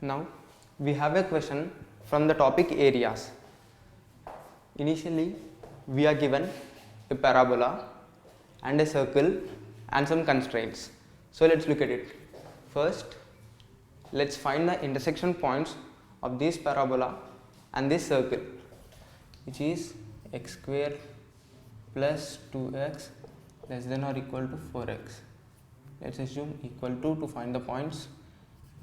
Now we have a question from the topic areas. Initially we are given a parabola and a circle and some constraints. So let's look at it. First, let's find the intersection points of this parabola and this circle, which is x square plus 2x less than or equal to 4x. Let's assume equal to find the points.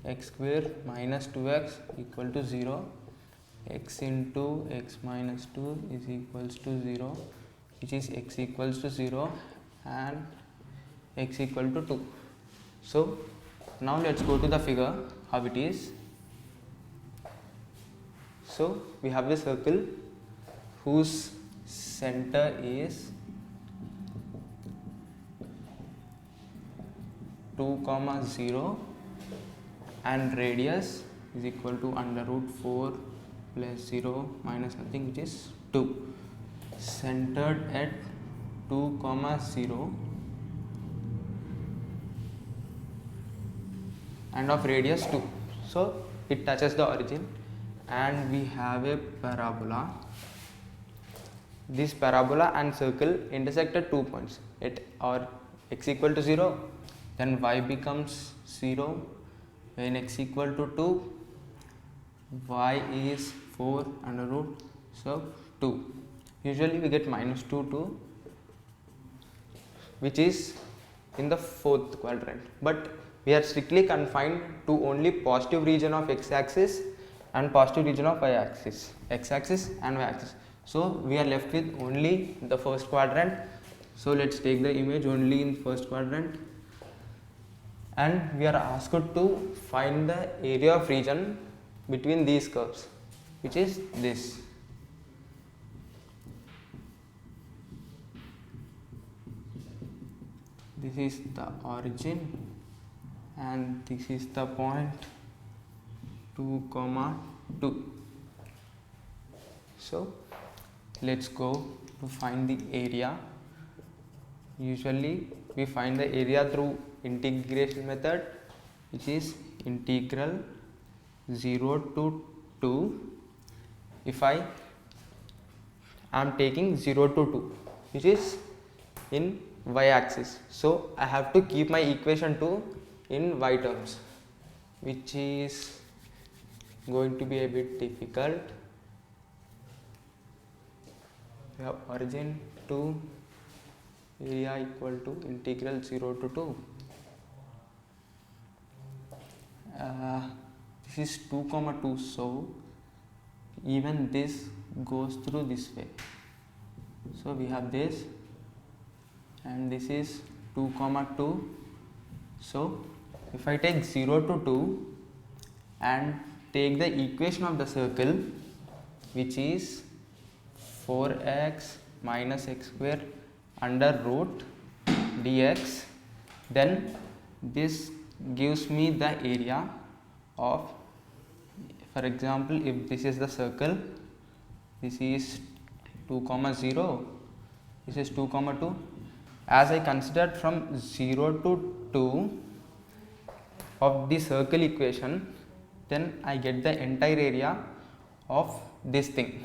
X square minus 2x equal to 0, x into x minus 2 is equals to 0, which is x equals to 0 and x equal to 2. So now let's go to the figure how it is. So we have the circle whose center is 2, 0 and radius is equal to under root 4 plus 0 minus nothing, which is 2. Centered at 2, 0 and of radius 2. So it touches the origin and we have a parabola. This parabola and circle intersect at 2 points at or x equal to 0, then y becomes 0. When x equal to 2, y is 4 under root, so 2. Usually we get minus 2, 2, which is in the fourth quadrant, but we are strictly confined to only positive region of x-axis and positive region of y-axis, x-axis and y-axis. So we are left with only the first quadrant. So let's take the image only in first quadrant. And we are asked to find the area of region between these curves, which is this. This is the origin and this is the point 2, 2. So let's go to find the area. Usually we find the area through integration method, which is integral 0 to 2. If I am taking 0 to 2, which is in y axis, so I have to keep my equation 2 in y terms, which is going to be a bit difficult. We have origin 2, area equal to integral 0 to 2. This is 2, 2, so even this goes through this way. So we have this and this is 2, 2. So if I take 0 to 2 and take the equation of the circle, which is 4x minus x square under root dx, then this gives me the area of, for example, if this is the circle, this is 2, 0, this is 2, 2. As I considered from 0 to 2 of the circle equation, then I get the entire area of this thing,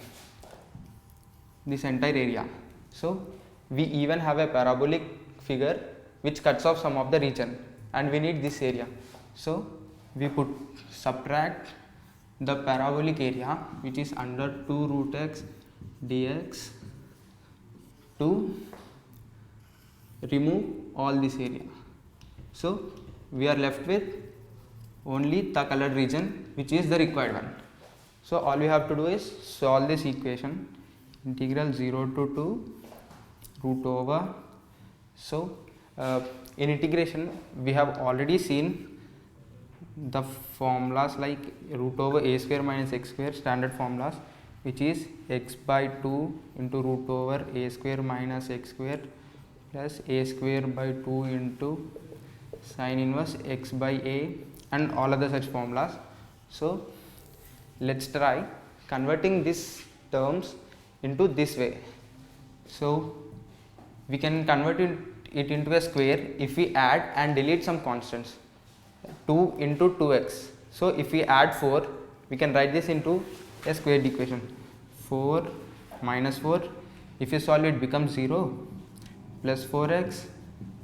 this entire area. So we even have a parabolic figure which cuts off some of the region and we need this area. So we subtract the parabolic area, which is under 2 root x dx, to remove all this area. So we are left with only the colored region, which is the required one. So all we have to do is solve this equation, integral 0 to 2 root over. So in integration we have already seen the formulas like root over a square minus x square, standard formulas, which is x by 2 into root over a square minus x square plus a square by 2 into sin inverse x by a, and all other such formulas. So let's try converting these terms into this way. So we can convert it into a square if we add and delete some constants. 2 into 2x, So if we add 4, we can write this into a squared equation. 4 minus 4, if you solve it becomes 0, plus 4x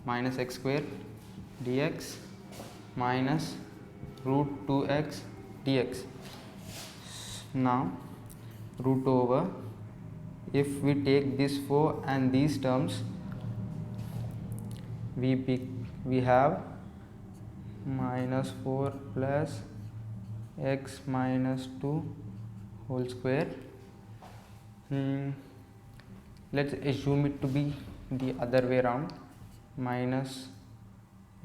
minus x square dx minus root 2x dx. Now root over, if we take this 4 and these terms, we have minus 4 plus x minus 2 whole square. Let's assume it to be the other way around, minus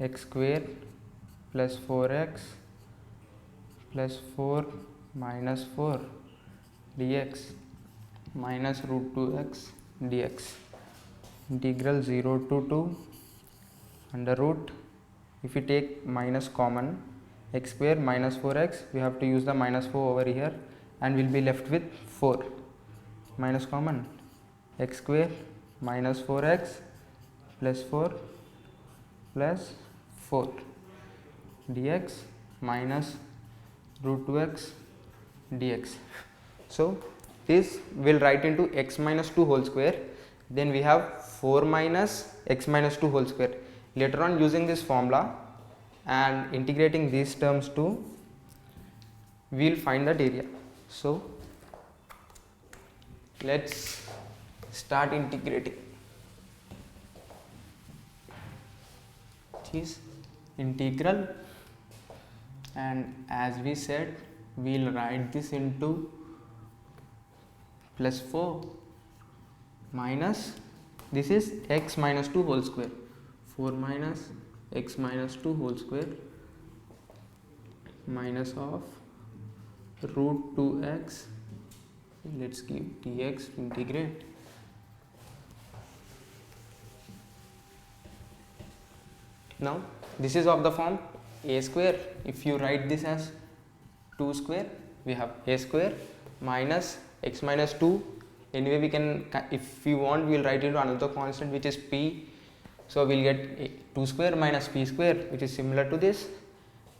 x square plus 4x plus 4 minus 4 dx minus root 2x dx. Integral 0 to 2 under root, if we take minus common, x square minus 4x, we have to use the minus 4 over here and we will be left with 4. Minus common, x square minus 4x plus 4 plus 4 dx minus root 2x dx. So this will write into x minus 2 whole square, then we have 4 minus x minus 2 whole square. Later on, using this formula and integrating these terms too, we will find that area. So let's start integrating. It is integral, and as we said, we will write this into plus 4 minus, this is x minus 2 whole square, 4 minus x minus 2 whole square minus of root 2x, let's give dx to integrate. Now this is of the form a square. If you write this as 2 square, we have a square minus x minus 2. Anyway, we can, if we want, we will write it into another constant which is p. So we will get 2 square minus p square, which is similar to this,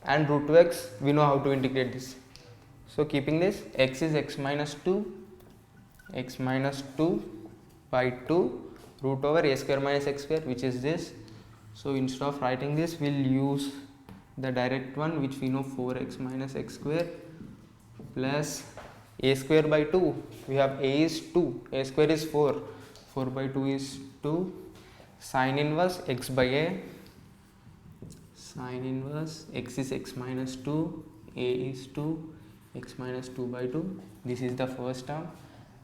and root 2x, we know how to integrate this. So keeping this, x is x minus 2 by 2 root over a square minus x square, which is this. So instead of writing this, we will use the direct one, which we know, 4x minus x square plus a square by 2. We have a is 2, a square is 4, 4 by 2 is 2, sin inverse x by a, sin inverse x is x minus 2, a is 2, x minus 2 by 2. This is the first term,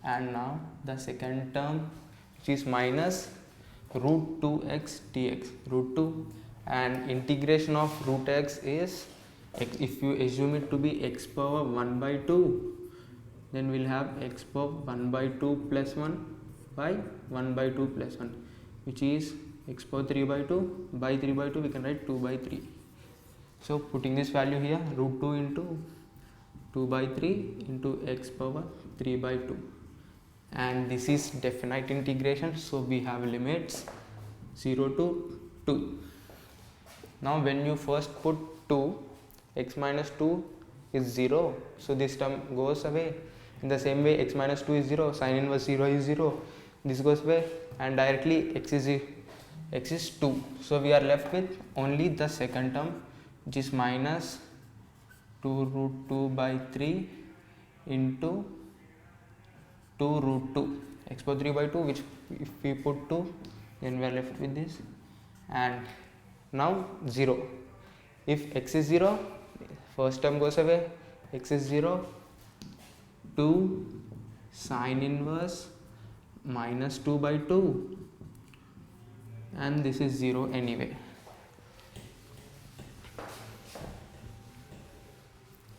and now the second term, which is minus root 2x dx, root 2, and integration of root x is x, if you assume it to be x power 1 by 2, then we will have x power 1 by 2 plus 1 by 1 by 2 plus 1, which is x power 3 by 2, by 3 by 2 we can write 2 by 3. So putting this value here, root 2 into 2 by 3 into x power 3 by 2, and this is definite integration, so we have limits 0 to 2. Now when you first put 2, x minus 2 is 0, so this term goes away. In the same way, x minus 2 is 0, sin inverse 0 is 0, this goes away, and directly x is 2. So we are left with only the second term, which is minus 2 root 2 by 3 into 2 root 2, x power 3 by 2, which if we put 2, then we are left with this, and now 0. If x is 0, first term goes away, x is 0, 2 sin inverse minus 2 by 2, and this is 0 anyway.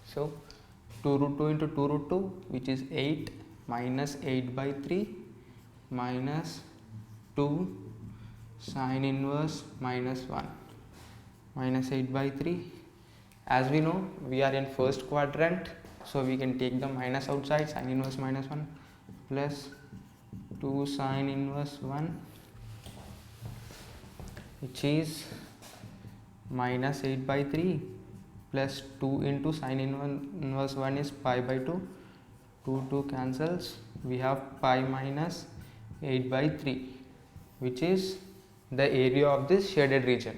So 2 root 2 into 2 root 2, which is 8 minus 8 by 3 minus 2 sin inverse minus 1 minus 8 by 3. As we know, we are in first quadrant, so we can take the minus outside, sin inverse minus 1 plus 2 sin inverse 1, which is minus 8 by 3 plus 2 into sin inverse 1 is pi by 2. 2 cancels. We have pi minus 8 by 3, which is the area of this shaded region.